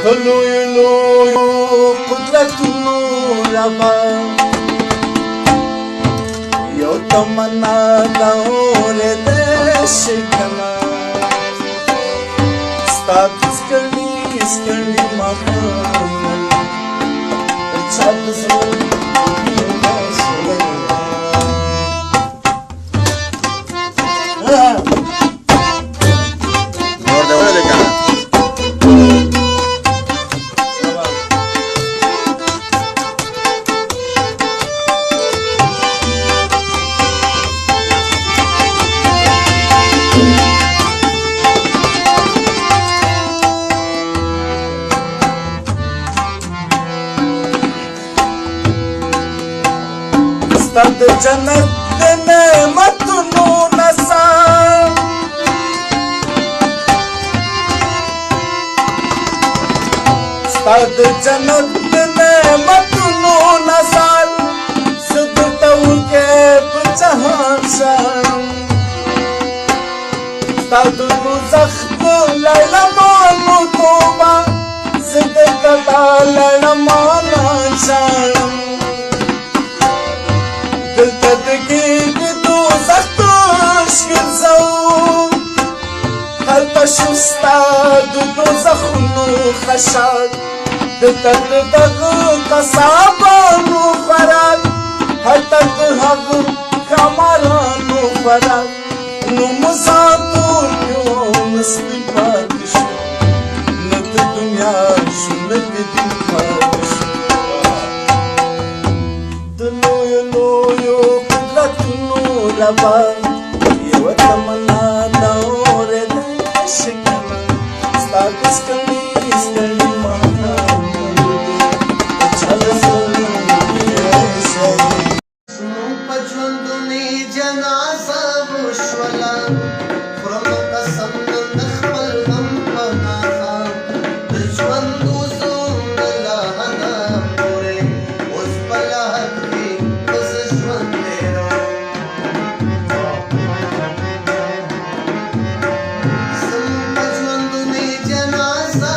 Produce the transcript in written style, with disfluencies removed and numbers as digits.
لویو لویو قدرتونو ربا یو تمنا دا اورېدی شي کنه ستا سکړي ماښامونه چا د زړه ستا د جنت د نعمتونو نڅا ستا د جنت د نعمتونو نڅا زه درته وکې په جهان شم ستا د دوزخ د لړمانو توبه زه درته دا لړمانان شم دلته دګې د دوزخ تش ګرځو هلته شو ستا د دوزخونو خشاک دلته د دغه قصابانو خوراک هلته د هغو ښامارانو خوراک نو مزاتور یو نسلي پاتې شو نه د دنیا شو نه د دین پاتې شو ربا یو تمنا دا اورېدی شي کنه ستا د سکړي ماښامونه چا د زړه زموږ په ژوندونې جنازه وشوله خورم قسم نن د خپل غم په ناخام د ژوند وزوم د لا حده پورې اوس په لحد کې اوس ژوند تېروم زموږ په ژوندونې جنازه